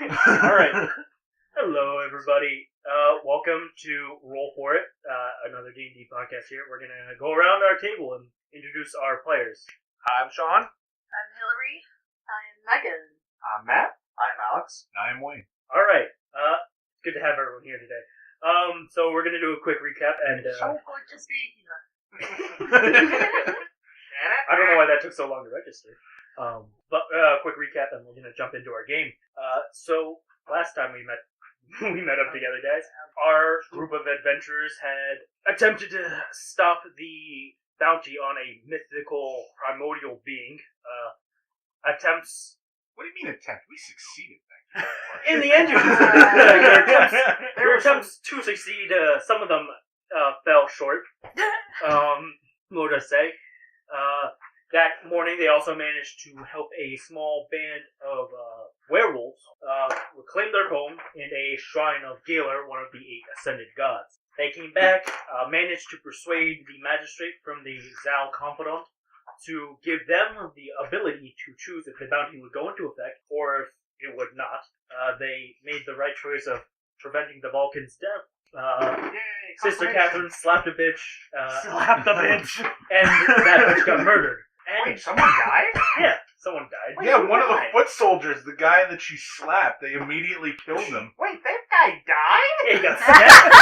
Alright. Hello, everybody. Welcome to Roll For It, another D&D podcast here. We're going to go around our table and introduce our players. I'm Sean. I'm Hillary. I'm Megan. I'm Matt. I'm Alex. I'm Wayne. Alright. It's good to have everyone here today. So we're going to do a quick recap and... So good to see you. I don't know why that took so long to register. But quick recap, and we're gonna jump into our game. So last time we met up together, guys. Our group of adventurers had attempted to stop the bounty on a mythical primordial being. Attempts. What do you mean attempt? We succeeded. Thank you. In the end, your attempts to succeed. Some of them fell short. What would I say? That morning, they also managed to help a small band of werewolves reclaim their home in a shrine of Galar, one of the 8 ascended gods. They came back, managed to persuade the magistrate from the Zal Confidant to give them the ability to choose if the bounty would go into effect or if it would not. They made the right choice of preventing the Vulcan's death. Sister Catherine slapped a bitch. Slapped the bitch. And that bitch got murdered. And Wait, someone died? yeah, someone died. Yeah, one of the foot soldiers, the guy that she slapped, they immediately killed him. Wait, that guy died? Yeah, he got stabbed.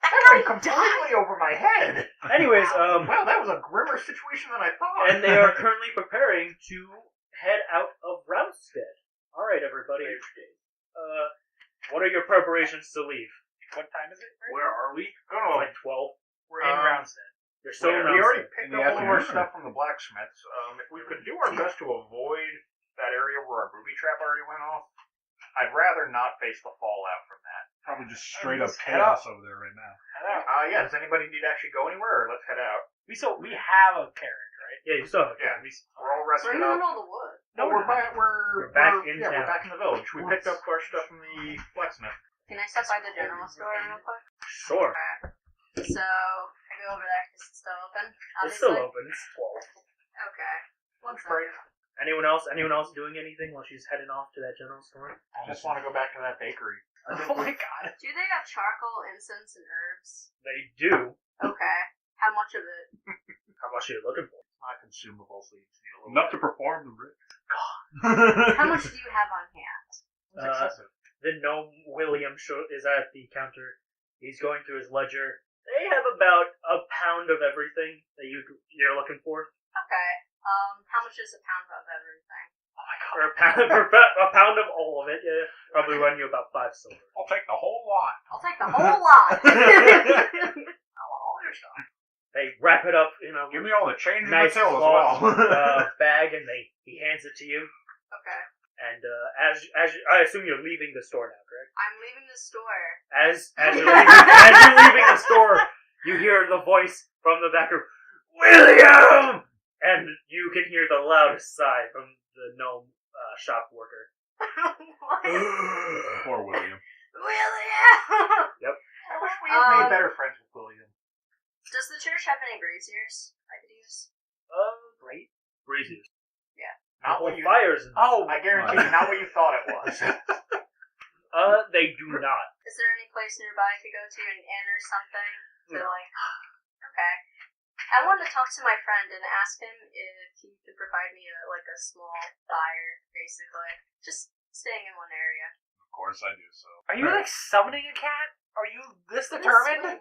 That went completely over my head. Anyways, Well, that was a grimmer situation than I thought. and they are currently preparing to head out of Roundstead. All right, everybody. What are your preparations to leave? What time is it? Where are we? Oh, Like 12. We're in Roundstead. You're still in we already Roundstead. picked In the up all of our afternoon, stuff from the blacksmiths. If we could do our best to avoid that area where our booby trap already went off, I'd rather not face the fallout from that. Probably just straight up Head chaos over there right now. Yeah, does anybody need to actually go anywhere, or let's head out? We have a carriage, right? Yeah, you still have a Yeah, carriage. we're all We're rested in the up. middle of the woods. No, we're back in town. We're back in the village. We picked up our stuff from the blacksmith. Can I stop by the general store real quick? Sure. So, I go over there because it's still open, It's still obviously. open. It's 12. Okay. One Break. second. Anyone else doing anything while she's heading off to that general store? I just want to go back to that bakery. Oh my god. Do they have charcoal, incense, and herbs? They do. Okay. How much of it? How much are you looking for? It's not consumable, so you just need a little Enough to bit. perform the rite. How much do you have on hand? It's excessive. The gnome William is at the counter. He's going through his ledger. They have about a pound of everything that you're looking for. Okay. How much is a pound of everything? For a pound of all of it, yeah, probably run you about 5 silver. I'll take the whole lot. I'll take the whole lot. All your stuff. They wrap it up in a Give me all the change nice in the till as cloth well. bag, and he hands it to you. Okay. And I assume you're leaving the store now, correct? I'm leaving the store. As you're leaving the store, you hear the voice from the back room, William, and you can hear the loudest sigh from the gnome shop worker. What? Poor William. William! I wish we had made better friends with William. Does the church have any braziers I could use? Great. Breezes. Not what you. Fires. Oh, I guarantee you, not what you thought it was. They do not. Is there any place nearby I could go to, an inn or something? To No. Okay. I wanted to talk to my friend and ask him if he could provide me a small fire, basically. Just staying in one area. Of course I do so. Are you like summoning a cat? Are you this determined?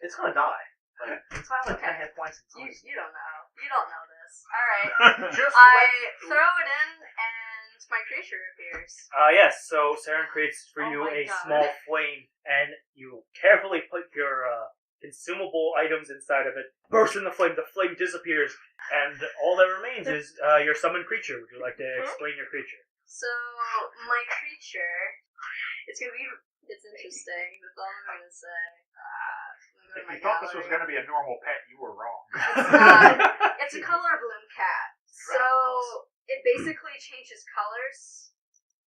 It's gonna die. Like, it's not like 10 hit points. You don't know. You don't know this. Alright. Just I throw it in and my creature appears. Yes, so Saren creates for Oh you my a God. small flame, and you carefully put your consumable items inside of it, burst in the flame disappears, and all that remains is your summoned creature. Would you like to explain your creature? So, my creature, it's interesting. That's all I'm gonna say. if you thought this was going to be a normal pet, you were wrong. It's a color bloom cat. So, it basically changes colors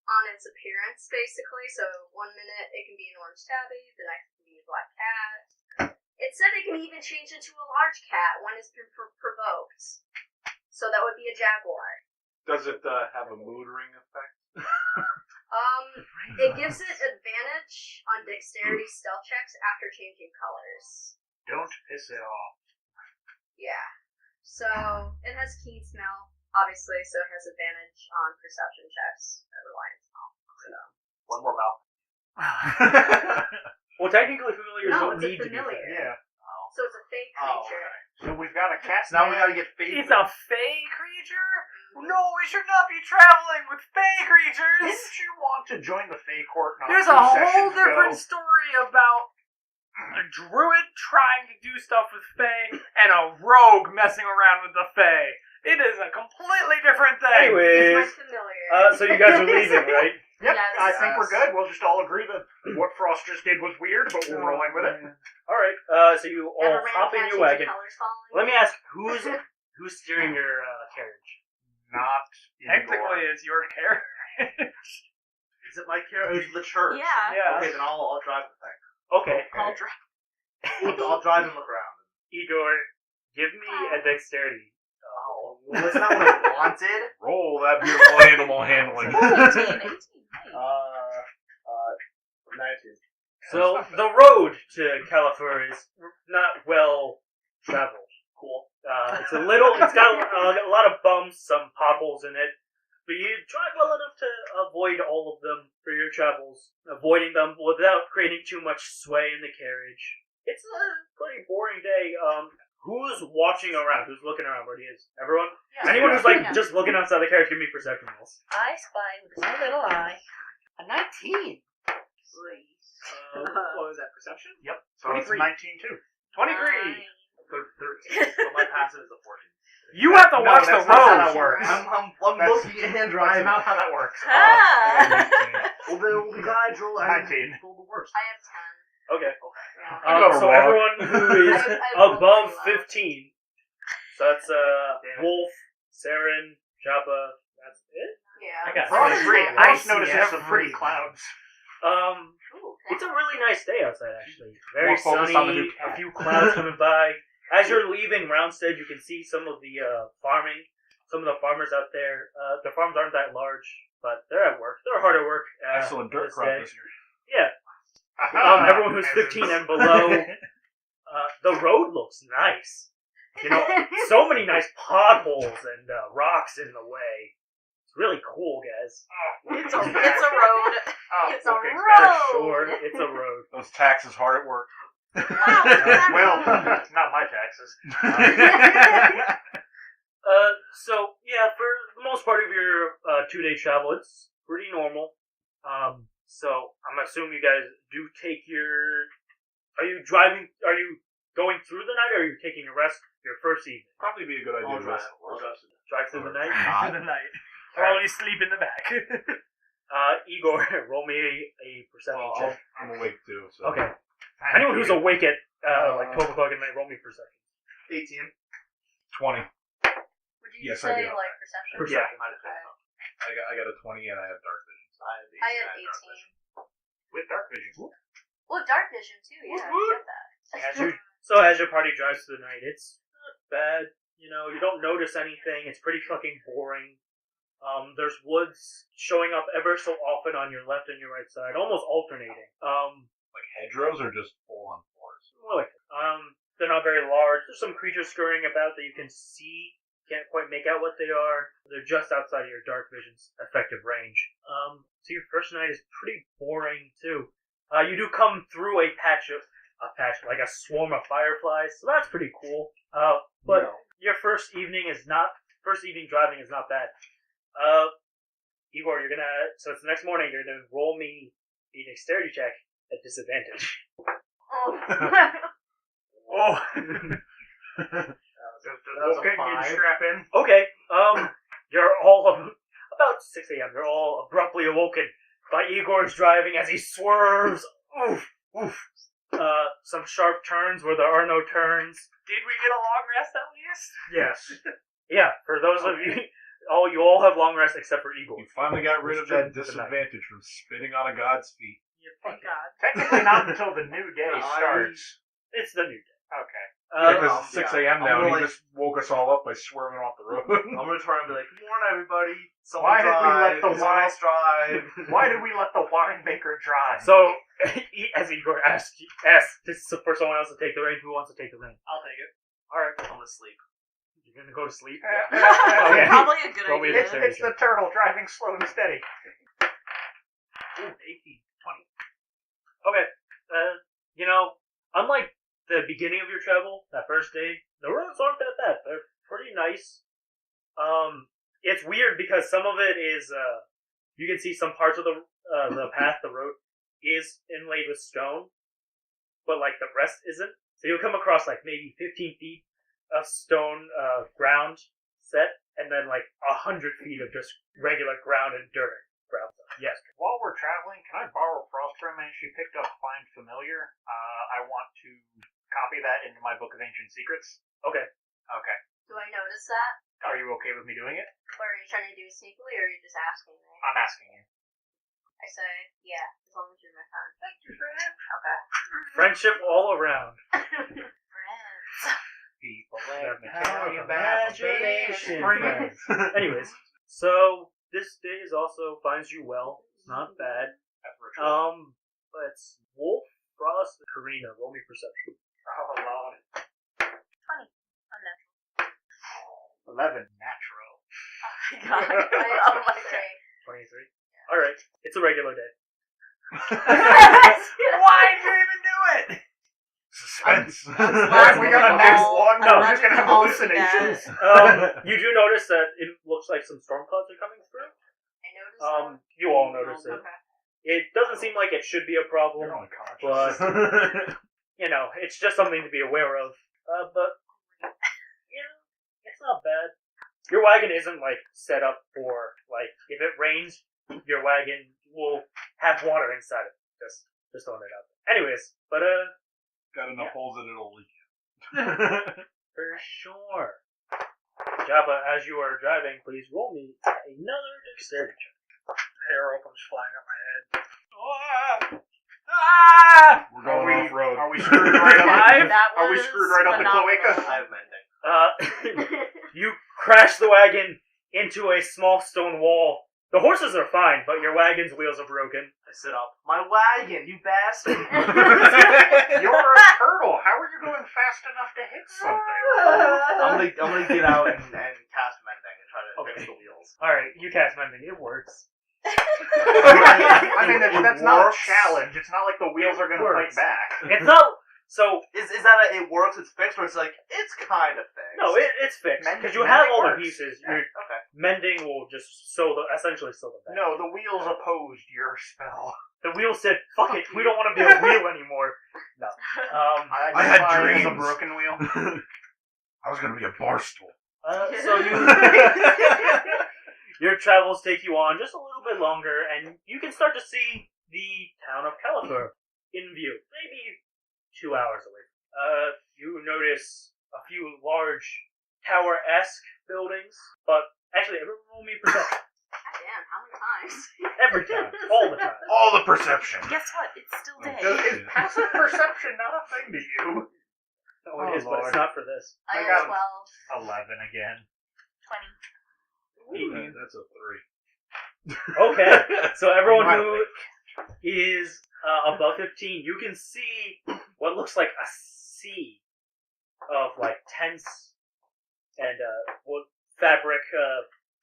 on its appearance, basically. So, one minute it can be an orange tabby, the next it can be a black cat. It said it can even change into a large cat when it's been provoked. So that would be a jaguar. Does it have a mood ring effect? It gives it advantage on dexterity stealth checks after changing colors. Don't piss it off. Yeah. So, it has keen smell, obviously, so it has advantage on perception checks that rely on smell. So. One more mouth. Well, technically, familiars No, don't it's a need to be familiar. fey. Yeah. So it's a fake creature. So we've got a cat. So now we gotta get fate. It's a fey creature? No, we should not be traveling with fey creatures! Didn't you want to join the Fey Court? Not There's two a whole sessions different ago? story about a druid trying to do stuff with fey and a rogue messing around with the fey. It is a completely different thing. It's Anyways, my familiar. so you guys are leaving, right? Yep, Yes. I think we're good. We'll just all agree that what Frost just did was weird, but we'll roll in with it. All right. So you all Ever ran hop in past your changing wagon. colors following Let me? me ask, who's steering your carriage? Not Technically, it's your carriage. Is it my carriage? It's the church. Yeah. Yeah. Okay, then I'll drive the thing. Okay. I'll drive. I'll drive and look around. Igor, give me a dexterity. Oh, well, that's not what I wanted. Roll that beautiful animal handling. 18. 19. So the road to Kalpher is not well traveled. Cool. It's it's got a lot of bumps, some potholes in it, but you drive well enough to avoid all of them for your travels, avoiding them without creating too much sway in the carriage. It's a pretty boring day. Who's watching around? Who's looking around? Where he is? Everyone? Anyone who's just looking outside the carriage, give me perception rolls. I spy with my little eye. A 19. What was that, perception? Yep. So it's 23. 19 too. 23! 13. So my passive is a 14. You have to No, watch the that's not how road! that works. I'm That's- looking and That's driving. not how that works. Ah! Well, then the guy drove. I 19. rolled the worst. I have 10. Okay. Yeah. You gotta So roll. everyone who is I rolled above pretty low. 15. So that's Wolf, Saren, Joppa. That's it. Yeah. I got Frost it. free. I Frost noticed see some pretty everything. clouds. Ooh, It's a really nice day outside, actually. Very More focused sunny. on the new A cat. few clouds coming by. As you're leaving Roundstead, you can see some of the farming. Some of the farmers out there. Their farms aren't that large, but they're at work. They're hard at work. Excellent dirt this crop day. this year. Yeah. Everyone who's 15 and below. The road looks nice. You know, so many nice potholes and rocks in the way. It's really cool, guys. It's a road. Oh, It's a looking road. better. For sure, it's a road. Those taxes hard at work. Well, not my taxes. So yeah, for the most part of your 2-day travel, it's pretty normal. So I'm assuming you guys do take your. Are you driving? Are you going through the night, or are you taking a rest your first evening? Probably be a good idea I'll to drive. rest. I'll drive. Drive through the night. For the night. While you sleep in the back. Igor, roll me a perception Well, check. I'm awake too. So. Okay. Anyone who's awake at like 12 o'clock at night, roll me perception. 18. 20. Would you Yes, I say, do. like, perception? Yeah. I got a 20 and I have dark vision. I have 18. With dark vision. Well, dark vision, too, yeah. I get that. As your party drives through the night, it's not bad. You know, you don't notice anything. It's pretty fucking boring. There's woods showing up ever so often on your left and your right side, almost alternating. Like hedgerows or just full on forest? More like, they're not very large. There's some creatures scurrying about that you can see. Can't quite make out what they are. They're just outside of your dark vision's effective range. So your first night is pretty boring too. You do come through a patch, like a swarm of fireflies, so that's pretty cool. But your first evening driving is not bad. Igor, so it's the next morning, you're gonna roll me a dexterity check at disadvantage. Oh. Oh. Does Wolfgang strap in? Okay, you're all about 6 a.m. You're all abruptly awoken by Igor's driving as he swerves. Oof, oof. Some sharp turns where there are no turns. Did we get a long rest at least? Yes. Yeah, for those of you all have long rest except for Igor. You finally got rid of During that the night. disadvantage from spitting on a god's feet. Thank God. Technically not until the new day starts. It's the new day. Okay. Because it's 6 yeah. a.m. now, I'm and he gonna, just woke us all up by swerving off the road. I'm gonna try and be like, good morning, everybody. Why did we let the Someone else drive. Why did we let the winemaker drive? So, as Igor asks for someone else to take the reins, who wants to take the reins? I'll take it. Alright, I'm gonna sleep. you're gonna go to sleep? Okay. Probably a good Roll me idea. a It's the turtle driving slow and steady. Ooh, 18, 20. Okay, unlike the beginning of your travel, that first day, the roads aren't that bad. They're pretty nice. It's weird because some of it is, you can see some parts of the path, the road, is inlaid with stone, but, like, the rest isn't. So you'll come across, like, maybe 15 feet of stone ground set, and then, like, 100 feet of just regular ground and dirt ground. Yes. While we're traveling, can I borrow Frost for a minute? She picked up Find Familiar. I want to copy that into my Book of Ancient Secrets. Okay. Okay. Do I notice that? Are you okay with me doing it? Or are you trying to do it sneakily, or are you just asking me? I'm asking you. I say, yeah, as long as you're my friend. Thank you, friend. Okay. Friendship all around. Friends. People let me tell you imagination, friends. Anyways, so this day is also finds you well. It's not bad. But it's Wolf, Frost, and Karina. Roll me perception. Oh, Lord. 20. Unnatural. 11. Natural. Oh my god. Oh my 23. Alright. It's a regular day. Why'd you even do it? Suspense. We got a next one. No, We're just gonna have hallucinations. You do notice that it looks like some storm clouds are coming through. I noticed that. You all notice it. Okay. It doesn't seem like it should be a problem, You're unconscious. but, it's just something to be aware of. But, it's not bad. Your wagon isn't, like, set up for, like, if it rains, your wagon will have water inside it. Just throwing it out there. Anyways, but, Got enough holes that it'll leak. for sure. Jabba, as you are driving, please roll me another dexterity check. Hair comes flying up my head. We're going off road. Are we screwed right up? That Are we was screwed right up the phenomenal. cloaca? I have mending. You crash the wagon into a small stone wall. The horses are fine, but your wagon's wheels are broken. I sit up. My wagon, you bastard! You're a turtle. How are you going fast enough to hit something? I'm gonna get out and cast mending and try to fix the wheels. Alright, you cast mending. It works. I mean, that's not a works. challenge. It's not like the wheels are going to fight Works. back. It's not... So, Is that it works, it's fixed, or it's like, it's kind of fixed? no, it's fixed. Mending- Because you have all the mending pieces. works. Your Okay. mending will just essentially sew the back. No, the wheels opposed your spell. The wheel said, fuck it, we don't want to be a wheel anymore. No. I had identify it as a dreams. broken wheel. I was gonna be a bar stool. So your travels take you on just a little bit longer, and you can start to see the town of Kalpher in view. Maybe 2 hours away. You notice a few large tower-esque buildings, but actually, everyone roll me perception. God damn, how many times? Every time, all the time. All the perception. Guess what? It's still day. Is passive perception not a thing to you? No, it is, but Lord. it's not for this. I got got 12. 11 again. 20. That's a 3. Okay, so everyone Right. who is above 15, you can see what looks like a sea of like tents and what fabric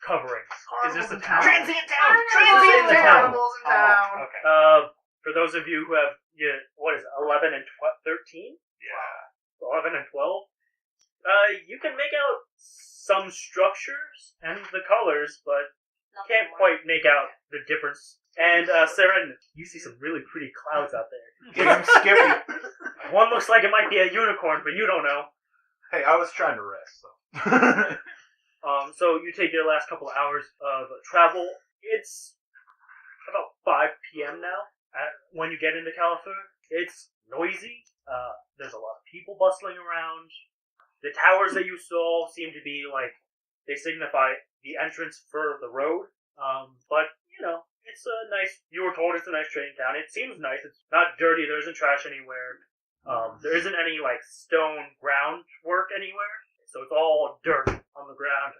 coverings. Is this the town? Transient town! Transient town. Animals in Oh, town! okay. For those of you who have, what is it, 11 and 13? Yeah. 11 and 12? You can make out some structures and the colors, but Nothing can't more. quite make out the difference. And Saren, you see some really pretty clouds out there. Damn Skippy. One looks like it might be a unicorn, but you don't know. Hey, I was trying to rest, so. So you take your last couple of hours of travel. It's about 5 p.m. now when you get into Kalpher. It's noisy. There's a lot of people bustling around. The towers that you saw seem to be like, they signify the entrance for the road. But, it's a nice, you were told it's a nice trading town. It seems nice. It's not dirty. There isn't trash anywhere. There isn't any like stone groundwork anywhere, so it's all dirt on the ground.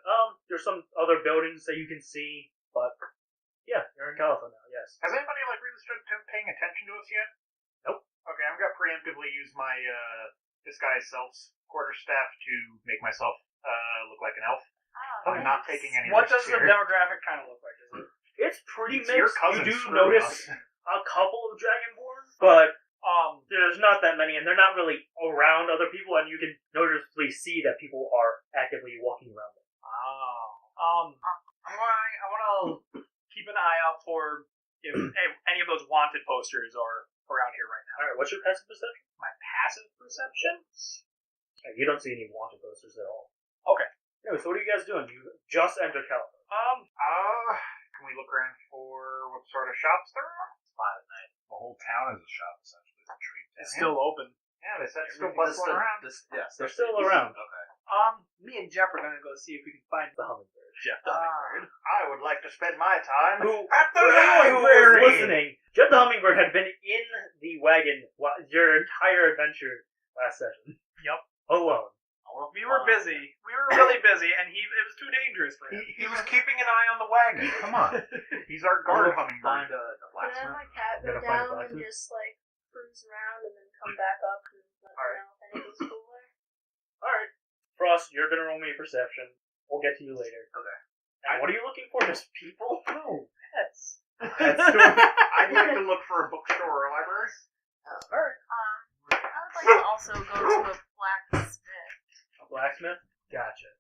There's some other buildings that you can see, but yeah, you're in California now. Yes. Has anybody like really started paying attention to us yet? Nope. Okay, I'm gonna preemptively use my disguise self's quarterstaff to make myself look like an elf. Oh, I'm not taking any What risks does the here. demographic kind of look like? Is it? It's pretty It's your mixed. cousin You do screwing notice us. a couple of Dragonborn, but there's not that many, and they're not really around other people, and you can noticeably see that people are actively walking around them. I want to keep an eye out for if any of those wanted posters are around here right now. All right, what's your passive perception? My passive perception? You don't see any wanted posters at all. Okay. Anyway, so what are you guys doing? You just entered California. Can we look around for what sort of shops there are? The whole town is a shop, essentially. It's a trade town. It's still open. Yeah, they said it's still bustling around. Yes, They're still around. Okay. Me and Jeff are gonna go see if we can find The hummingbird. Jeff the Hummingbird. I would like to spend my time Who, at the for anyone who was library. listening, Jeff the Hummingbird had been in the wagon your entire adventure last session. Yep. Alone. We were busy. We were really busy, and it was too dangerous for him. He was keeping an eye on the wagon. Come on. He's our guard hummingbird. Find a Can I have blacksmith. my cat go Gotta find a down and blacksmith. just like cruise around and then come back up and let me know if anything's cooler? Alright. Frost, you're gonna roll me a perception. We'll get to you later. Okay. And what are you looking for? Just people? No. Pets. That's true. I'd like to look for a bookstore or a library. Alright. I would like to also go to a blacksmith. A blacksmith? Gotcha.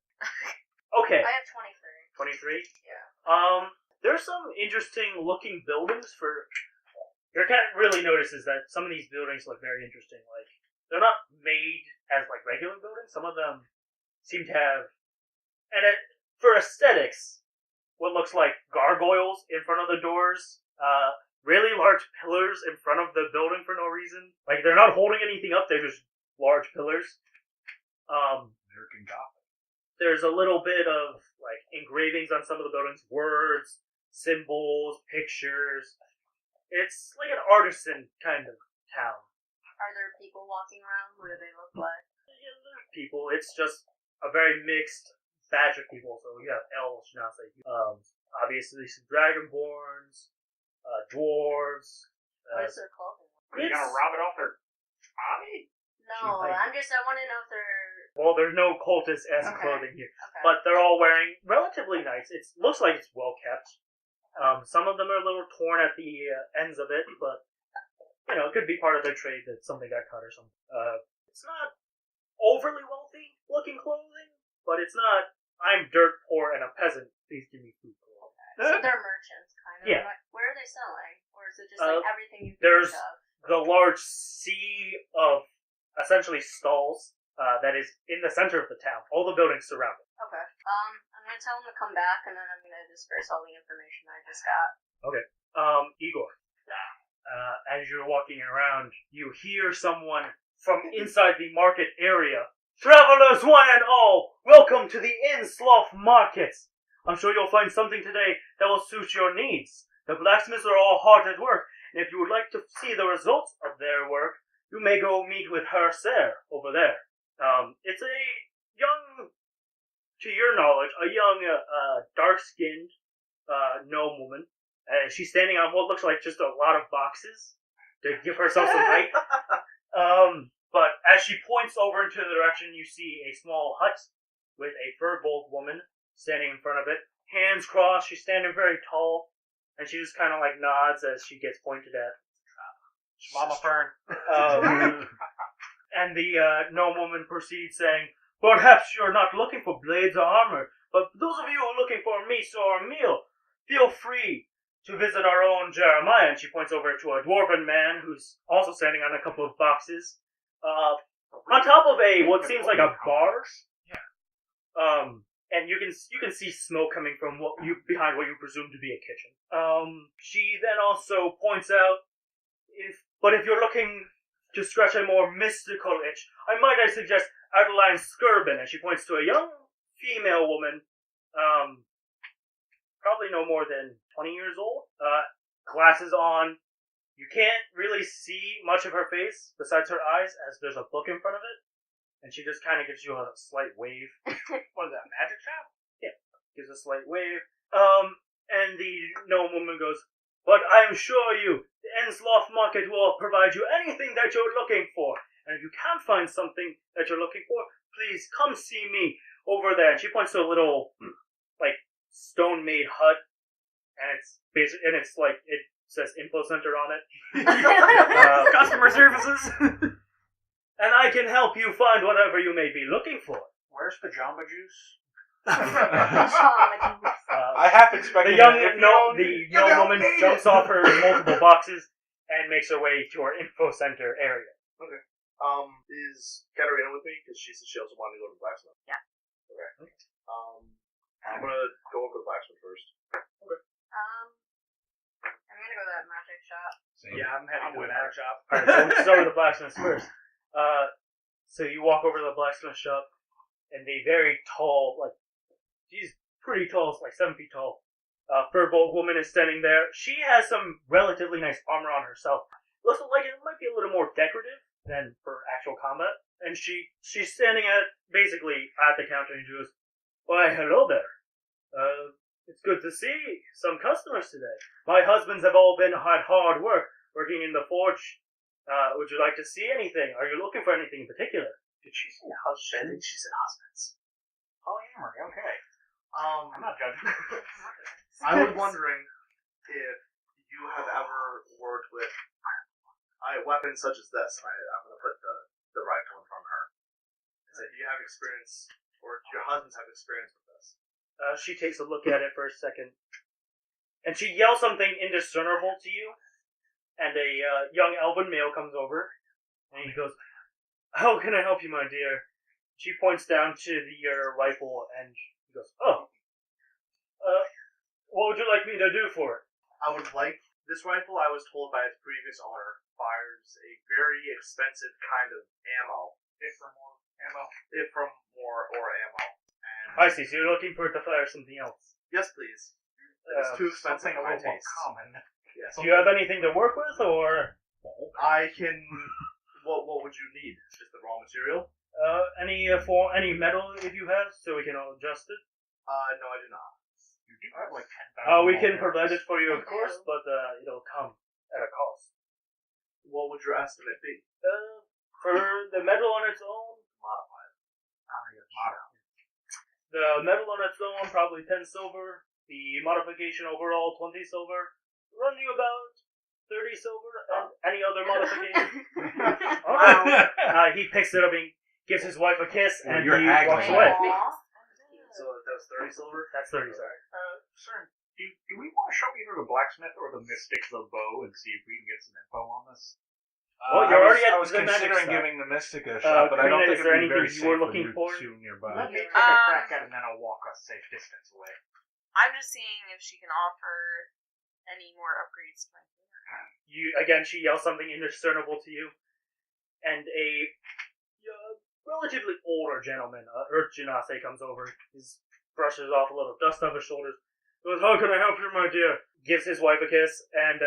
Okay. I have 23. 23? Yeah. There's some interesting looking buildings for. Your cat really notices that some of these buildings look very interesting. Like, they're not made as like regular buildings. Some of them seem to have, for aesthetics, what looks like gargoyles in front of the doors. Really large pillars in front of the building for no reason. Like, they're not holding anything up. They're just large pillars. American Gothic. There's a little bit of like engravings on some of the buildings, words, symbols, pictures. It's like an artisan kind of town. Are there people walking around? What do they look like? People, it's just a very mixed batch of people. So you have elves, obviously some dragonborns, dwarves. What is their clothing? Are you gonna rob it off their body? No, might. I want to know if they're... Well, there's no cultist-esque Okay. clothing here, Okay. but they're all wearing relatively nice. It looks like it's well kept. Some of them are a little torn at the ends of it, but it could be part of their trade that something got cut or something. It's not overly wealthy looking clothing, but it's not. I'm dirt poor and a peasant. Please give me food. So they're merchants, kind of. Yeah. Like, where are they selling? Or is it just like everything you can there's- think of? The large sea of essentially stalls that is in the center of the town. All the buildings surround it. Okay. I'm going to tell them to come back, and then I'm going to disperse all the information I just got. Igor, as you're walking around, you hear someone from inside the market area. Travelers one and all, welcome to the Inslough Markets. I'm sure you'll find something today that will suit your needs. The blacksmiths are all hard at work, and if you would like to see the results of their work, you may go meet with her Sarah over there. It's a young, to your knowledge, a young, dark-skinned gnome woman. She's standing on what looks like just a lot of boxes to give herself some height. But as she points over into the direction, you see a small hut with a fur-bold woman standing in front of it. Hands crossed, she's standing very tall, and she just kind of like nods as she gets pointed at. Mama Fern. And the gnome woman proceeds saying, "Perhaps you're not looking for blades or armor, but those of you who are looking for meat or a meal, feel free to visit our own Jeremiah." And she points over to a dwarven man who's also standing on a couple of boxes. On top of what seems like a bar. And you can see smoke coming from behind what you presume to be a kitchen. She then also points out, if you're looking to scratch a more mystical itch, I suggest Adeline Skirbin. And she points to a young female woman, probably no more than 20 years old, glasses on, You can't really see much of her face besides her eyes, as there's a book in front of it, and she just kind of gives you a slight wave. What is that, magic shop? Gives a slight wave. And the gnome woman goes, "But I'm sure the Ensloth Market will provide you anything that you're looking for. And if you can't find something that you're looking for, please come see me over there." And she points to a little, like, stone-made hut, and it's basic, and it's like it says info center on it. Customer services. And I can help you find whatever you may be looking for. Where's the Jamba Juice? I half expected The if young woman jumps off her multiple boxes and makes her way to her info center area. Is Katarina with me? Because she said she also wanted to go to the blacksmith. Yeah. Okay. I'm gonna go over to the blacksmith first. I'm gonna go to that magic shop. Yeah, I'm heading to the magic shop. Alright, so we'll start with the blacksmith first. So you walk over to the blacksmith shop, and the very tall, like, she's pretty tall, like 7 feet tall, fur-bolt woman is standing there. She has some relatively nice armor on herself. Looks like it might be a little more decorative than for actual combat. And she's standing basically at the counter, and she goes, "Why, hello there. It's good to see some customers today. My husbands have all had hard work working in the forge. Would you like to see anything? Are you looking for anything in particular?" Did she say husband? She said husbands. Polyamory, okay. I'm not judging. I was wondering if you have ever worked with weapons such as this, and I'm going to put the rifle in front of her. So do you have experience, or do your husbands have experience with this? She takes a look at it for a second, and she yells something indiscernible to you, and a young elven male comes over, and he goes, "How can I help you, my dear?" She points down to your rifle, and he goes, "Oh, what would you like me to do for it?" I would like this rifle. I was told by its previous owner fires a very expensive kind of ammo. If from more ammo. And I see. So you're looking for it to fire something else. yes, please. It's too expensive Something for a my little more taste. common. Yes. Do you have anything to work with, or I can. What would you need? Just the raw material? any metal if you have, so we can adjust it? No, I do not. You do have like 10,000. We can provide it for you, of course, but it'll come at a cost. What would your estimate be? For the metal on its own, Modified. the metal on its own probably 10 silver. The modification overall 20 silver. Run you about 30 silver, and any other modification. Alright. He picks it up and gives his wife a kiss, and you're he haggling. walks away. So that was 30 silver? That's 30, sorry. Sir, do we want to show either the blacksmith or the mystic the bow and see if we can get some info on this? Well, you're already at I was the magic considering shop. giving the Mystic a shot, but I don't Karina, think is there it'd be very anything you were safe looking when for? you're too nearby. Let me take a crack at it and then I'll walk a safe distance away. I'm just seeing if she can offer any more upgrades to my Again, she yells something indiscernible to you, and a relatively older gentleman, Urchinase, comes over. He brushes off a little dust off his shoulders. Goes, "How can I help you, my dear?" Gives his wife a kiss, and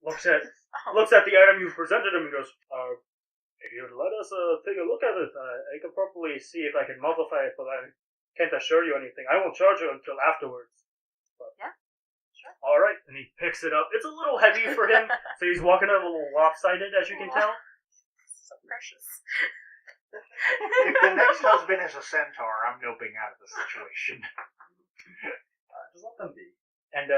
looks at the item you've presented him and goes, "If you'd let us take a look at it, I can probably see if I can modify it, but I can't assure you anything. I won't charge you until afterwards." But, Yeah, sure. Alright, and he picks it up. It's a little heavy for him, so he's walking a little lopsided, as you can tell. So precious. If the next husband is a centaur, I'm noping out of the situation. Just let them be. And,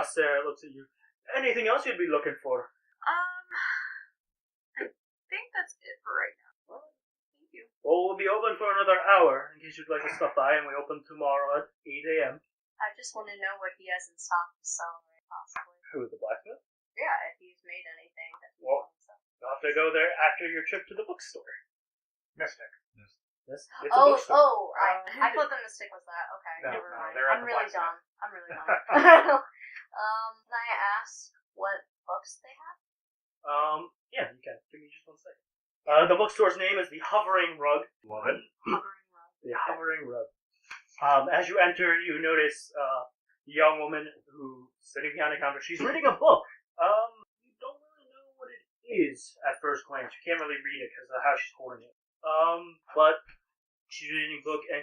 Sarah looks at you. Anything else you'd be looking for? I think that's it for right now. Well, thank you. Well, we'll be open for another hour, in case you'd like to stop by, and we open tomorrow at 8 a.m. I just want to know what he has in stock to sell, possibly. Who, the blacksmith? Yeah, if he's made anything that he Well, wants to sell. You'll have to go there after your trip to the bookstore. Mystic. It's a bookstore. I thought the mistake was that. Okay, No, never no, mind. they're at I'm the really blacksmith. dumb. Can I ask what books they have? Yeah, you can. Give me just 1 second. The bookstore's name is the Hovering Rug. Love it. Hovering Rug. The Hovering Rug. As you enter, you notice the young woman who's sitting behind the counter. She's reading a book. is at first glance. You can't really read it because of how she's holding it. But she's reading a book, and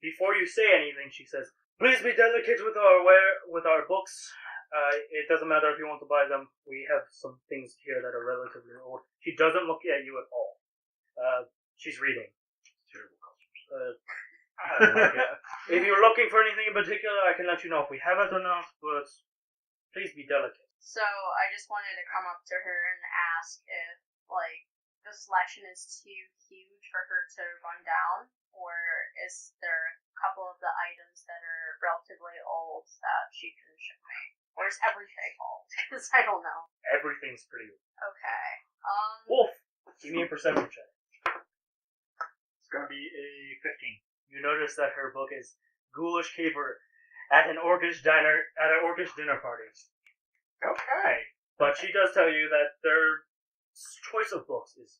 before you say anything, she says, "Please be delicate with our books. It doesn't matter if you want to buy them. We have some things here that are relatively old." She doesn't look at you at all. She's reading. Terrible customers. I don't like it. If you're looking for anything in particular, I can let you know if we have it or not, but please be delicate. So I just wanted to come up to her and ask if, like, the selection is too huge for her to run down, or is there a couple of the items that are relatively old that she can show me? Or is everything old? Because I don't know. Everything's pretty old. Okay. Wolf, give me a perception check. It's gonna be a 15. You notice that her book is Ghoulish Caper at an orcish dinner party. Okay. But she does tell you that their choice of books is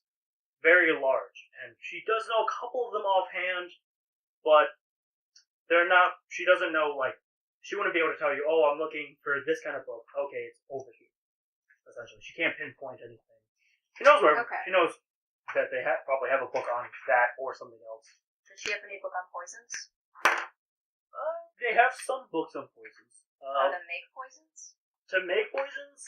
very large, and she does know a couple of them offhand, but they're not. She doesn't know, like, she wouldn't be able to tell you, "Oh, I'm looking for this kind of book. Okay, it's over here." Essentially, she can't pinpoint anything. She knows where. Okay. She knows that they probably have a book on that or something else. Does she have any book on poisons? They have some books on poisons. How to make poisons? To make poisons,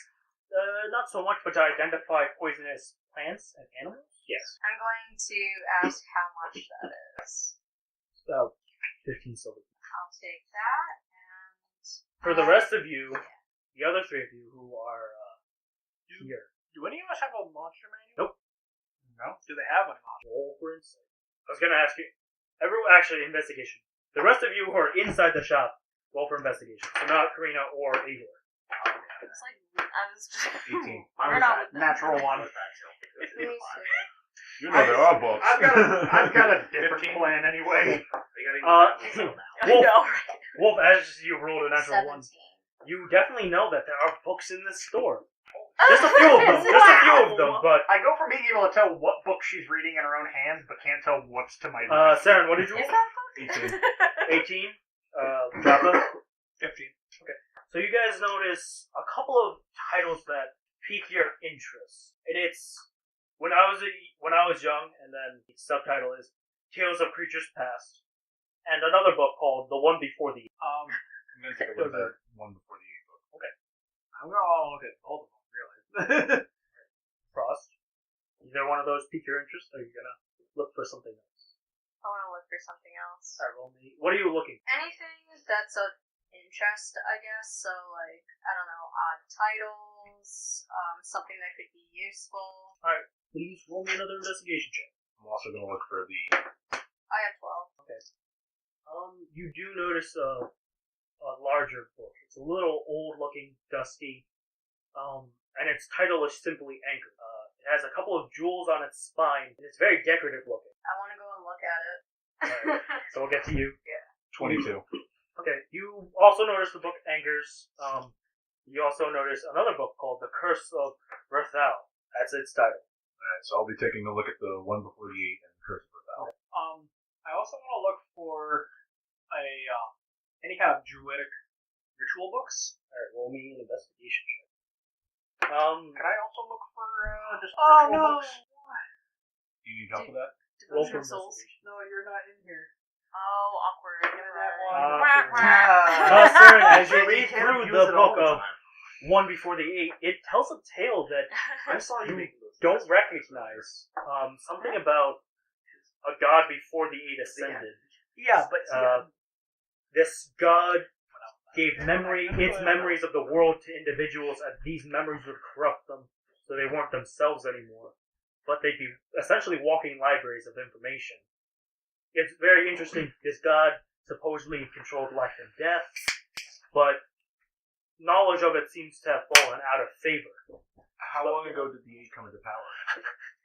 not so much, but to identify poisonous plants and animals, yes. I'm going to ask how much that is. About 15 silver. I'll take that, and... For the rest of you, the other three of you who are here. Do any of us have a monster manual? Nope. No? Do they have one? Roll for insight. I was going to ask you, actually, investigation. The rest of you who are inside the shop, roll for investigation. So not Karina or Igor. It's like, I was just... 18. We're not with them. Natural one. Let me see. You know there are books. I've got a different plan anyway. Wolf, as you rolled a natural 17. one, you definitely know that there are books in this store. Just a few of them. Just a few of them, but... I go from being able to tell what book she's reading in her own hands, but can't tell what's to my left. Saren, what did you Is roll? that 18. Joppa? 15. Okay. So you guys notice a couple of titles that pique your interest. And it's when I was young, and then the subtitle is Tales of Creatures Past, and another book called The One Before the I'm going to take a look at that one before the 8 book. Okay. I'm going to look at both of them, really. Frost. Either one of those pique your interest, or are you gonna look for something else? I want to look for something else. Alright, roll me. What are you looking for? Anything that's of interest, I guess. So, like, I don't know, odd titles, something that could be useful. Alright, please roll me another investigation check. I'm also going to look for the... I have 12. Okay. You do notice a larger book. It's a little old-looking, dusty, and its title is simply Anchor. It has a couple of jewels on its spine, and it's very decorative looking. I want to go and look at it. Alright, so we'll get to you. 22. Okay, you also notice the book Anchors. You also notice another book called The Curse of Rathal. That's its title. Alright, so I'll be taking a look at the one before the 8 and the Curse of Rathal. I also want to look for any kind of druidic ritual books. Alright, roll me an investigation check. Can I also look for just Oh, ritual no! books? Do you need help with that? Roll Devotion for of Souls? investigation. No, you're not in here. Oh, awkward. Saren, as you read You can't through use the it all book the of time. One Before the 8, it tells a tale that I saw you you making those. don't recognize. Something about a god before the 8 ascended. Yeah, but This god gave its memories of the world to individuals, and these memories would corrupt them, so they weren't themselves anymore. But they'd be essentially walking libraries of information. It's very interesting. This god supposedly controlled life and death, but knowledge of it seems to have fallen out of favor. How long ago did the 8 come into power?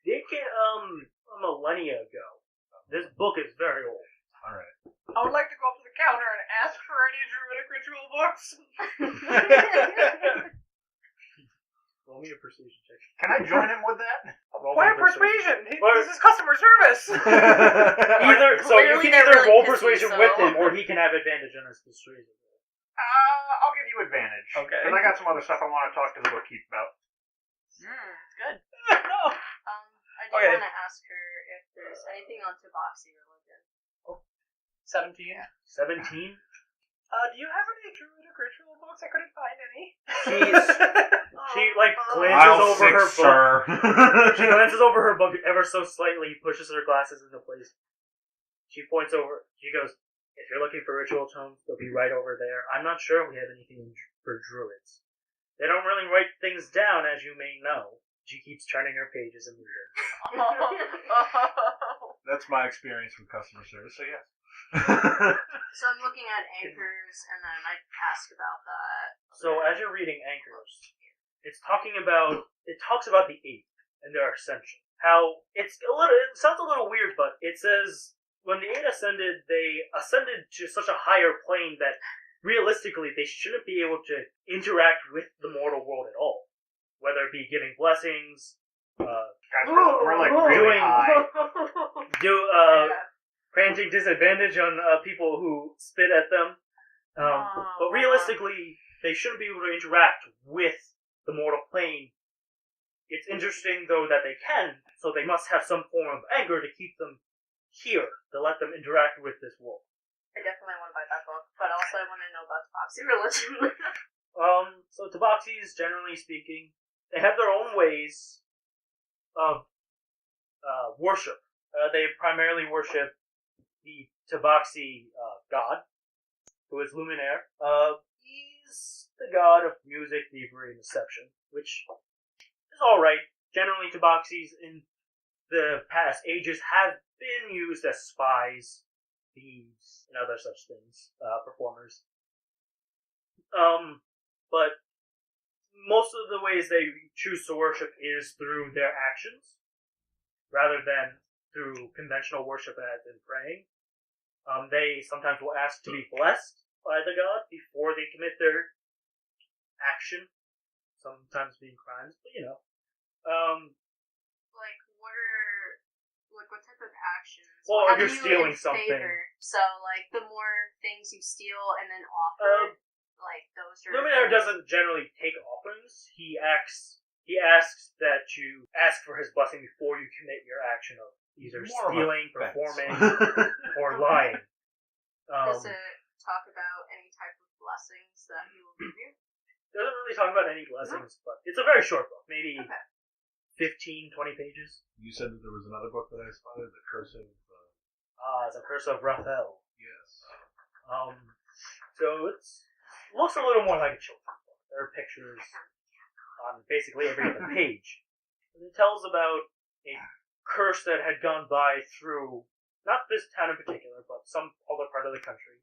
They came, a millennia ago. This book is very old. Alright. I would like to go up to the counter and ask for any druidic ritual books. Roll me a persuasion check. Can I join him with that? Roll Why me a persuasion? Or- This is customer service. So you Clearly can they're either really roll pissy, persuasion so- with him, or he can have advantage on his persuasion. I'll give you advantage. Okay. Because I got some other stuff I want to talk to the bookkeep about. It's good. Okay. want to ask her if there's anything on Tabaxi religion. 17. 17. Do you have any druidic ritual books? I couldn't find any. She glances Mile over her 6, book. sir. She glances over her book ever so slightly, pushes her glasses into place. She points over. She goes, "If you're looking for ritual tomes, they'll be right over there. I'm not sure we have anything for druids. They don't really write things down, as you may know." She keeps turning her pages and reading. That's my experience with customer service, so yes. So I'm looking at anchors, and then I ask about that. So as you're reading Anchors, it talks about the eight and their ascension. How it sounds a little weird, but it says when the eight ascended, they ascended to such a higher plane that realistically they shouldn't be able to interact with the mortal world at all. Whether it be giving blessings, Guys, we're like really high. granting disadvantage on people who spit at them. But realistically, they shouldn't be able to interact with the mortal plane. It's interesting, though, that they can, so they must have some form of anger to keep them here, to let them interact with this world. I definitely want to buy that book, but also I want to know about Tabaxi religion. So Tabaxis, generally speaking, they have their own ways of worship. They primarily worship the Tabaxi god, who is Luminaire. He's the god of music, thievery, and deception, which is alright. Generally, Tabaxis in the past ages have been used as spies, thieves, and other such things, performers. But most of the ways they choose to worship is through their actions, rather than through conventional worship as in praying. They sometimes will ask to be blessed by the god before they commit their action, sometimes being crimes, but what type of actions? Well, have if you're you stealing in something. favor? So, the more things you steal and then offer, those are... Luminaire doesn't generally take offerings. He asks that you ask for his blessing before you commit your action of either More of a stealing, fence. performing, or lying. Does it talk about any type of blessings that he will give you? Doesn't really talk about any blessings, but it's a very short book, maybe 15, 20 pages. You said that there was another book that I spotted, The Curse of... The Curse of Raphael. Yes. So it looks a little more like a children's book. There are pictures on basically every other page. And it tells about a curse that had gone by through, not this town in particular, but some other part of the country.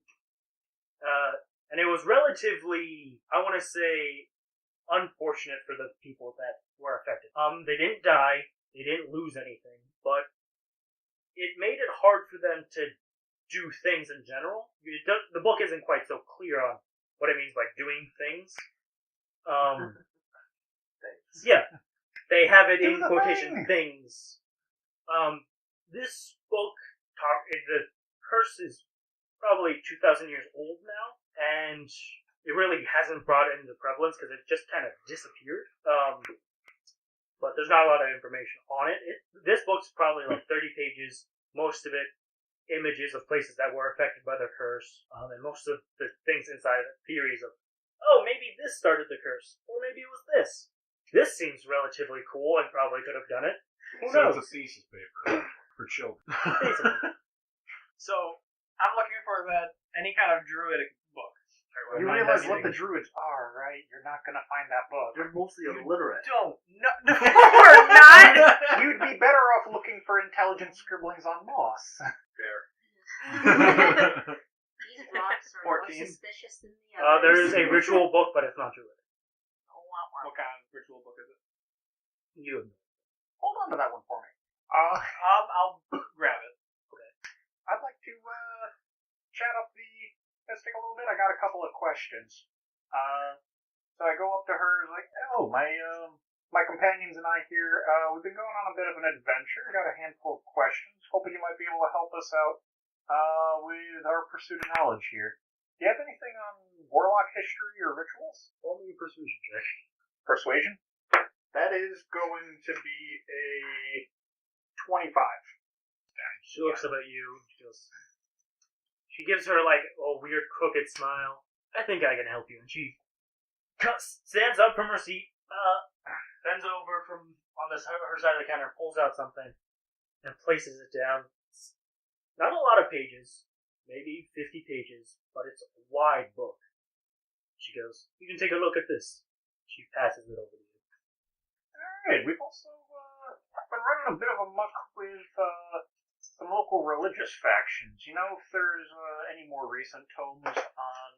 And it was relatively, I want to say, unfortunate for the people that were affected. They didn't die, they didn't lose anything, but it made it hard for them to do things in general. The book isn't quite so clear on what it means by doing things. Yeah, they have it in quotation things. This book, the curse is probably 2,000 years old now, and it really hasn't brought it into prevalence because it just kind of disappeared. But there's not a lot of information on it. This book's probably like 30 pages, most of it images of places that were affected by the curse, and most of the things inside it, theories of, oh, maybe this started the curse, or maybe it was this. This seems relatively cool and probably could have done it. Who knows? It's a thesis paper for children. Basically. So, I'm looking for any kind of druidic book. You realize what the druids are, right? You're not gonna find that book. They're mostly illiterate. No, we're not! You'd be better off looking for intelligent scribblings on moss. Fair. These rocks are 14. more suspicious than the others. There is a ritual book, but it's not druidic. What kind of ritual book is it? You Hold on to that one for me. I'll grab it. I'd like to chat up the mystic a little bit. I got a couple of questions. So I go up to her like, oh, my companions and I here, we've been going on a bit of an adventure. Got a handful of questions. Hoping you might be able to help us out with our pursuit of knowledge here. Do you have anything on warlock history or rituals? Roll me a persuasion check. Persuasion? That is going to be a 25. She looks up at you. She gives her like a weird crooked smile. I think I can help you. And she stands up from her seat, bends over from on her side of the counter, pulls out something, and places it down. It's not a lot of pages, maybe 50 pages, but it's a wide book. She goes, "You can take a look at this." She passes it over to you. Alright, we've also been running a bit of a muck with some local religious factions. You know if there's any more recent tomes on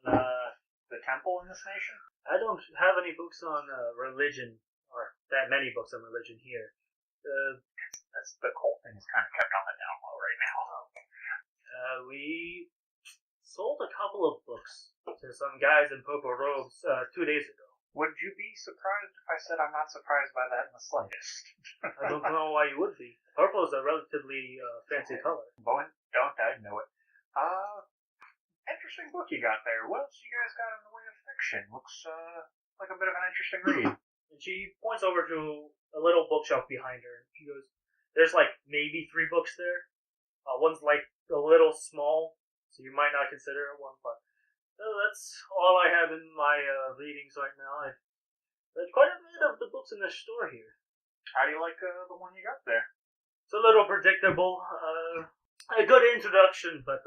the temple in this nation? I don't have any books on religion, or that many books on religion here. That's the cult thing is kind of kept on the down low right now. We sold a couple of books to some guys in purple robes 2 days ago. Would you be surprised if I said I'm not surprised by that in the slightest? I don't know why you would be. Purple is a relatively fancy color. Boy, don't I know it. Interesting book you got there. What else you guys got in the way of fiction? Looks like a bit of an interesting read. And she points over to a little bookshelf behind her. She goes, "There's like maybe 3 books there. One's like a little small, so you might not consider it one, but that's all I have in my readings right now. I've read quite a bit of the books in the store here. How do you like the one you got there? It's a little predictable. A good introduction, but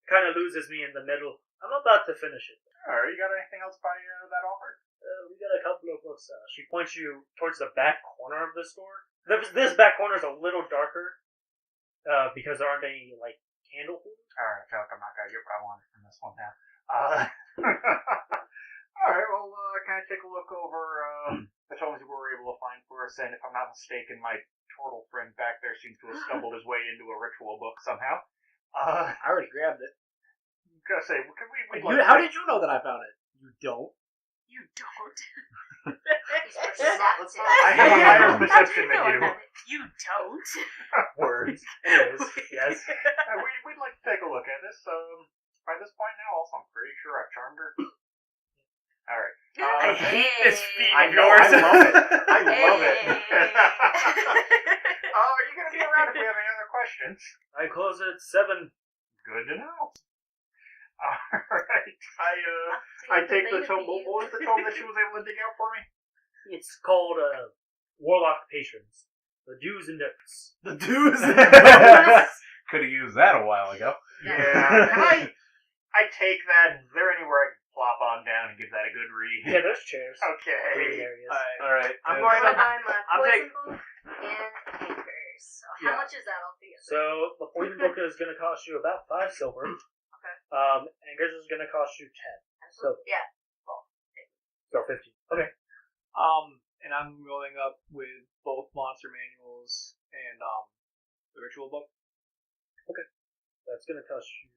kind of loses me in the middle. I'm about to finish it. Alright, you got anything else by that author? We got a couple of books. She points you towards the back corner of the store. This back corner is a little darker because there aren't any like candle holders. Alright, I feel like I'm not gonna get what I wanted from this one now. Alright, well, can I take a look over the tomes we were able to find for us? And if I'm not mistaken, my turtle friend back there seems to have stumbled his way into a ritual book somehow. I already grabbed it. I'm gonna say, can we How did you know that I found it? You don't. You don't. Let's I have a higher perception than you. You don't. Words. Anyways, yes. We'd like to take a look at this. By this point now, also, I'm pretty sure I've charmed her. Alright. I hate this feat I of know, yours. I love it. I love it. Hey. Are you going to be around if we have any other questions? I close at 7. Good to know. Alright. I take the tome. What was the tome that she was able to dig out for me? It's called Warlock Patrons. The Do's and Don'ts. The dudes. Could have used that a while ago. Yeah. Can I take that? Is there anywhere I can plop on down and give that a good read? Yeah, there's chairs. Okay. Reading areas. Alright. I'm So going to. I'm a I'm poison book and anchors. So how much is that altogether? So the poison book is going to cost you about 5 silver. Okay. Anchors is going to cost you 10. So Yeah. so 50. Okay. And I'm going up with both monster manuals and the ritual book. That's going to cost you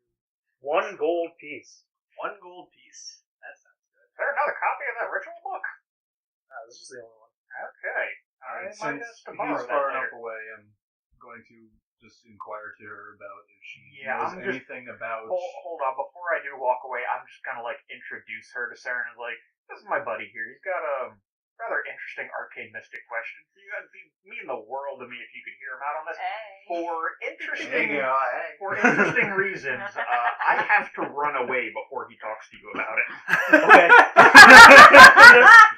1 gold piece. 1 gold piece. That sounds good. Is there another copy of that ritual book? This is the only one. Okay. I might Since ask to borrow he's that far later. enough away, I'm going to just inquire to her about if she Yeah, knows I'm just- anything about... Hold on. Before I do walk away, I'm just gonna introduce her to Saren and this is my buddy here. He's got a rather interesting arcane mystic question. You guys mean the world to me if you could hear him out on this. Hey. For interesting reasons, I have to run away before he talks to you about it. Okay.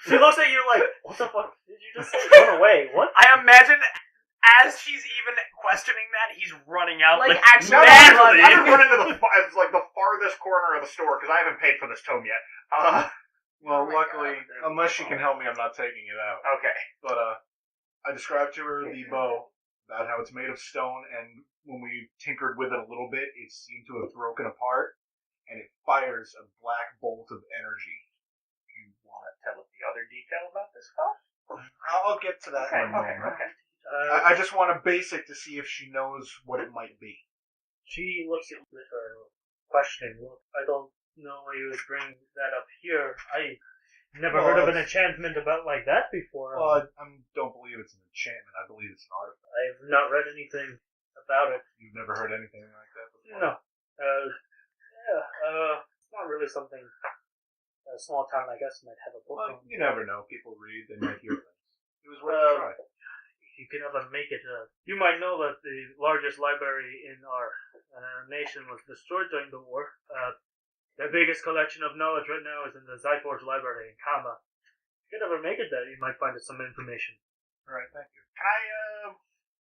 She looks at you like, what the fuck did you just say? Run away. What? I imagine as she's even questioning that, he's running out. Like, actually, No, madly. I'm just running to the farthest corner of the store because I haven't paid for this tome yet. Well, Oh my luckily, God. unless she can help me, I'm not taking it out. Okay. But I described to her the bow, about how it's made of stone, and when we tinkered with it a little bit, it seemed to have broken apart, and it fires a black bolt of energy. You want to tell us the other detail about this stuff? I'll get to that in a moment. Okay. I just want a basic to see if she knows what it might be. She looks at you with her questioning look. I don't know why you would bring that up here. I never heard of an enchantment about like that before. Well, I don't believe it's an enchantment. I believe it's an artifact. I've not read anything about it. You've never heard anything like that before? No. It's not really something a small town like us might have a book Well, on. you never know. People read, they might hear things. It was worth a try. He you can ever make it. You might know that the largest library in our nation was destroyed during the war. The biggest collection of knowledge right now is in the Zyforge Library in Kama. If you could ever make it there, you might find some information. All right, thank you. Can I